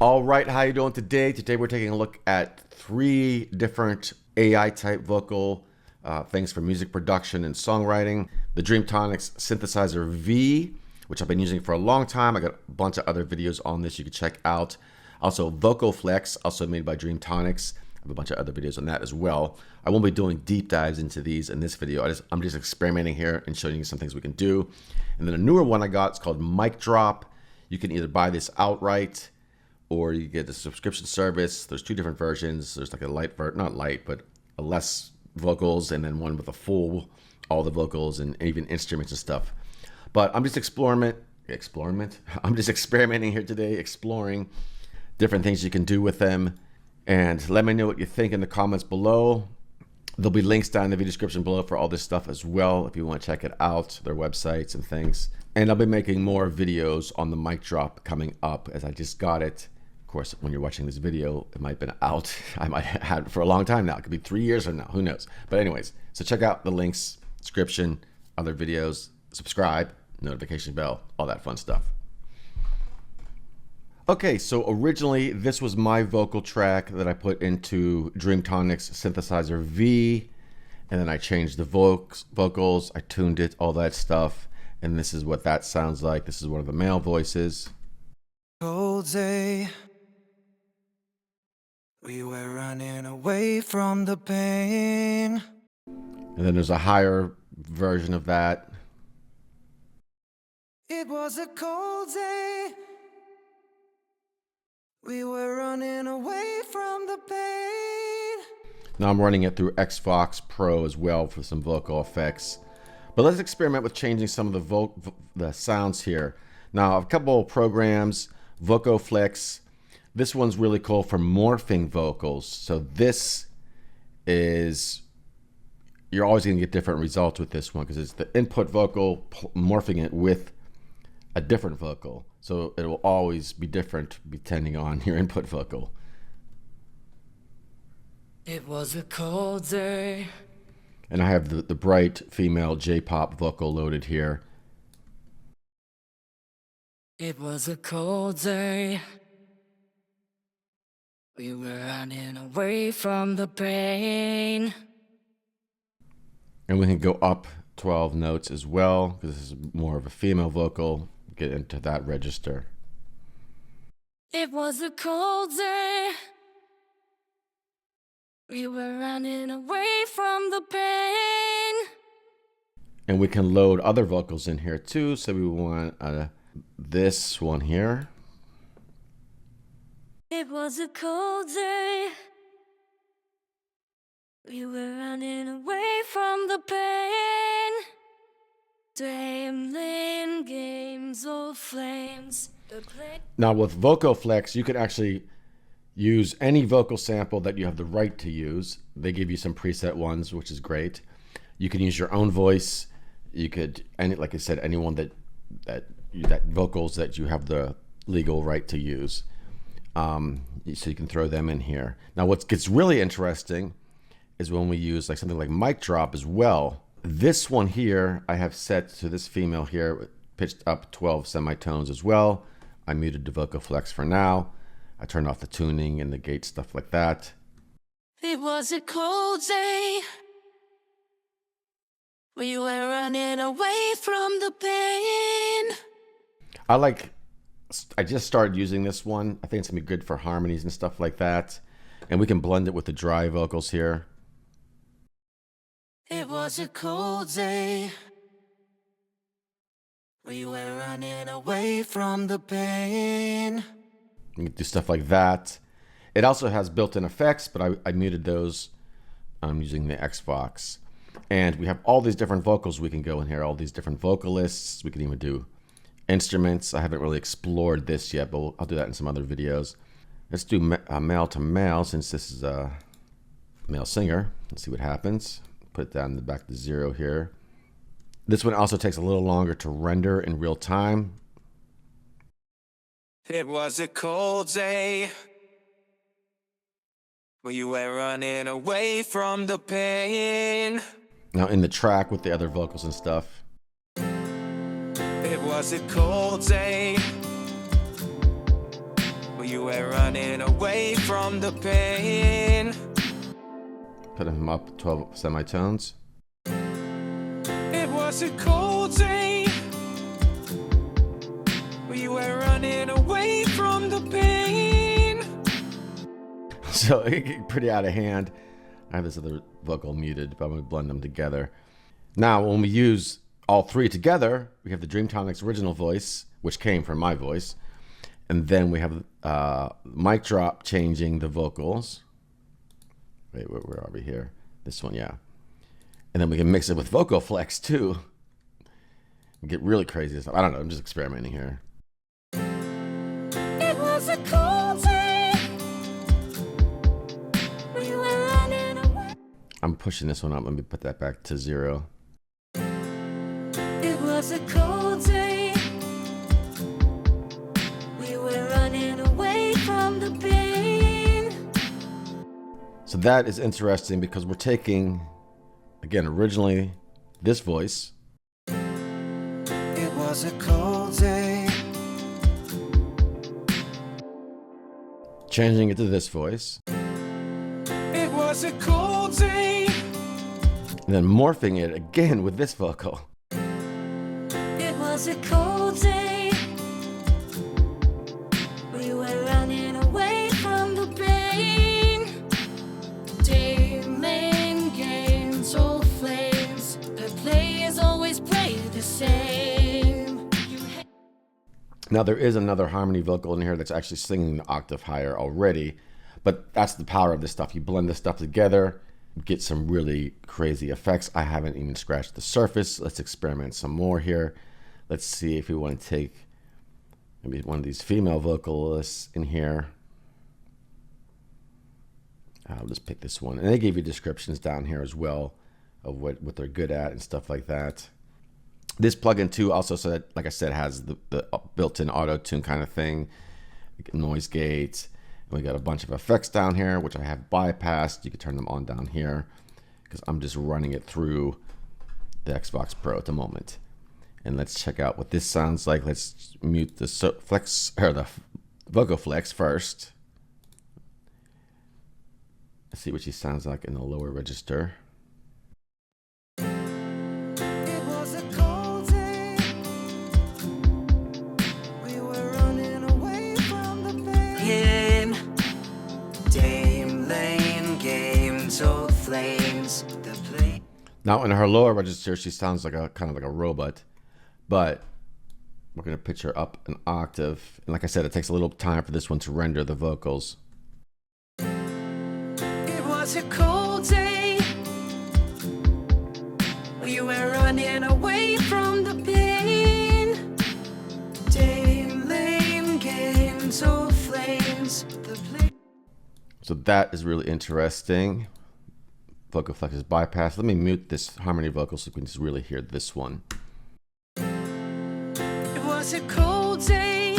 All right, how you doing today? Today we're taking a look at 3 different AI type vocal things for music production and songwriting. The Dreamtonics Synthesizer V, which I've been using for a long time. I got a bunch of other videos on this you can check out. Also Vocoflex, also made by Dreamtonics. I have a bunch of other videos on that as well. I won't be doing deep dives into these in this video. I'm just experimenting here and showing you some things we can do. And then a newer one I got is called Mic Drop. You can either buy this outright or you get the subscription service. There's 2 different versions. There's like a light, not light, but a less vocals, and then one with a full, all the vocals and even instruments and stuff. But I'm just I'm just experimenting here today, exploring different things you can do with them. And let me know what you think in the comments below. There'll be links down in the video description below for all this stuff as well if you want to check it out, their websites and things. And I'll be making more videos on the mic drop coming up as I just got it. Of course, when you're watching this video, it might have been out. I might have had it for a long time now. It could be 3 years from now, who knows? But anyways, so check out the links, description, other videos, subscribe, notification bell, all that fun stuff. Okay, so originally this was my vocal track that I put into Dreamtonics Synthesizer V, and then I changed the vocals, I tuned it, all that stuff, and this is what that sounds like. This is one of the male voices. Cold day, we were running away from the pain. And then there's a higher version of that. It was a cold day, we were running away from the pain. Now I'm running it through Xbox Pro as well for some vocal effects. But let's experiment with changing some of the sounds here. Now I have a couple of programs, Vocoflex. This one's really cool for morphing vocals. So this is, you're always going to get different results with this one because it's the input vocal morphing it with a different vocal. So it will always be different depending on your input vocal. It was a cold day. And I have the bright female J-pop vocal loaded here. It was a cold day, we were running away from the pain. And we can go up 12 notes as well because this is more of a female vocal. Get into that register. It was a cold day, we were running away from the pain. And we can load other vocals in here too. So we want this one here. It was a cold day, we were running away from the pain. Dreaming games, old flames. Now with Vocoflex, you can actually use any vocal sample that you have the right to use. They give you some preset ones, which is great. You can use your own voice. You could, like I said, anyone that vocals that you have the legal right to use. So you can throw them in here. Now what gets really interesting is when we use like something like mic drop as well. This one here I have set to this female here, pitched up 12 semitones as well. I muted the Vocoflex for now. I turned off the tuning and the gate stuff like that. It was a cold day, we were running away from the pain. I just started using this one. I think it's gonna be good for harmonies and stuff like that. And we can blend it with the dry vocals here. It was a cold day, we were running away from the pain. You can do stuff like that. It also has built-in effects, but I muted those. I'm using the Xbox. And we have all these different vocals we can go in here, all these different vocalists. We can even do instruments. I haven't really explored this yet, but I'll do that in some other videos. Let's do male to male since this is a male singer. Let's see what happens. Put it down in the back to 0 here. This one also takes a little longer to render in real time. It was a cold day, we were running away from the pain. Now in the track with the other vocals and stuff. It was a cold day, we were were running away from the pain. Put him up 12 semitones. It was a cold day. We were running away from the pain. So it get pretty out of hand. I have this other vocal muted, but I'm going to blend them together. Now, when we use all three together, we have the Dreamtonics original voice, which came from my voice. And then we have mic drop changing the vocals. Wait, where are we here? This one, yeah. And then we can mix it with Vocoflex too. And get really crazy stuff. I don't know, I'm just experimenting here. It was a cold day. We were running away. I'm pushing this one up. Let me put that back to 0. It was a cold day. We were running away from the pain. So that is interesting because we're taking, again, originally this voice. It was a cold day. Changing it to this voice. It was a cold day. And then morphing it again with this vocal. It was a cold day. We were running away from the pain. Day, main games, old flames. The players always play the same. Now there is another harmony vocal in here that's actually singing the octave higher already, but that's the power of this stuff. You blend this stuff together, get some really crazy effects. I haven't even scratched the surface. Let's experiment some more here. Let's see if we want to take maybe one of these female vocalists in here. I'll just pick this one. And they gave you descriptions down here as well of what they're good at and stuff like that. This plugin too also, said, like I said, has the built-in auto-tune kind of thing, noise gates. And we got a bunch of effects down here, which I have bypassed. You can turn them on down here because I'm just running it through the Xbox Pro at the moment. And let's check out what this sounds like. Let's mute the flex or the Vocoflex first. Let's see what she sounds like in the lower register. Now in her lower register, she sounds like a kind of like a robot, but we're gonna pitch her up an octave. And like I said, it takes a little time for this one to render the vocals. It was a cold day. We were running away from the pain. Day, lane games, old flames. So that is really interesting. Vocoflex is bypassed. Let me mute this harmony vocal so we can just really hear this one. It was a cold day.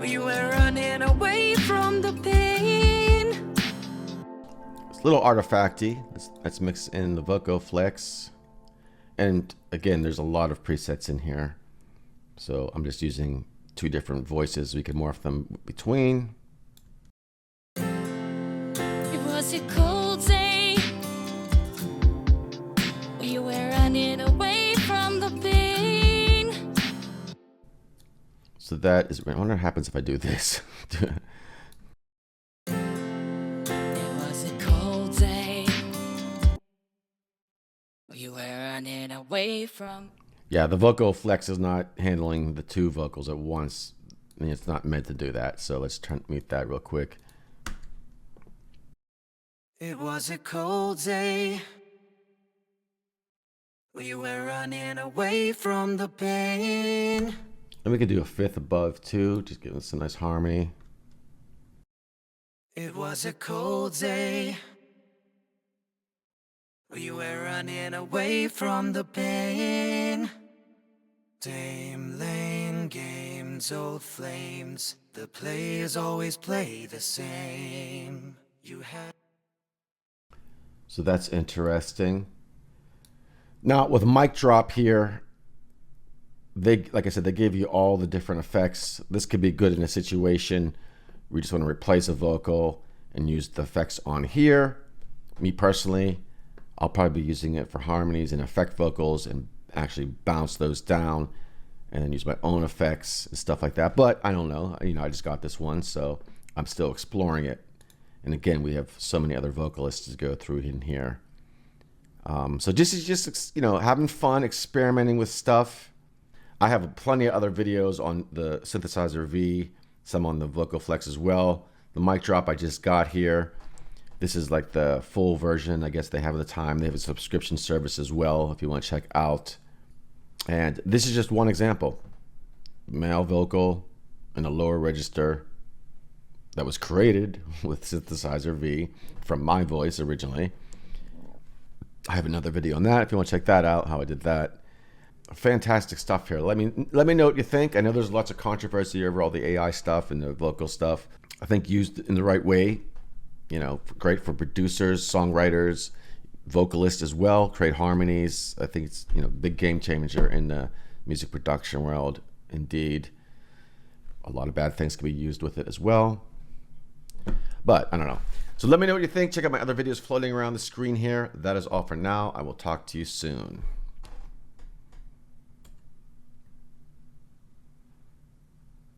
We were running away from the pain. It's a little artifacty. Let's mix in the Vocoflex. And again, there's a lot of presets in here. So I'm just using 2 different voices. We can morph them between. It was a cold day. We were running away from the pain. So that is, I wonder what happens if I do this. It was a cold day. We were running away from. Yeah, the Vocoflex is not handling the 2 vocals at once. And it's not meant to do that. So let's mute that real quick. It was a cold day. We were running away from the pain. And we could do a 5th above too, just giving us a nice harmony. It was a cold day. We were running away from the pain. Dame lane games, old flames. The players always play the same. You had. So that's interesting. Now with mic drop here, like I said, they gave you all the different effects. This could be good in a situation where you just want to replace a vocal and use the effects on here. Me personally, I'll probably be using it for harmonies and effect vocals and actually bounce those down and then use my own effects and stuff like that. But I don't know, I just got this one, so I'm still exploring it. And again, we have so many other vocalists to go through in here. So just having fun, experimenting with stuff. I have plenty of other videos on the Synthesizer V, some on the Vocoflex as well. The mic drop I just got here. This is like the full version, I guess they have at the time. They have a subscription service as well if you want to check out. And this is just one example. Male vocal in a lower register that was created with Synthesizer V from my voice originally. I have another video on that if you want to check that out, how I did that. Fantastic stuff here. Let me know what you think. I know there's lots of controversy over all the AI stuff and the vocal stuff. I think used in the right way, great for producers, songwriters, vocalists as well, create harmonies. I think it's, big game changer in the music production world. Indeed, a lot of bad things can be used with it as well. But I don't know. So let me know what you think. Check out my other videos floating around the screen here. That is all for now. I will talk to you soon.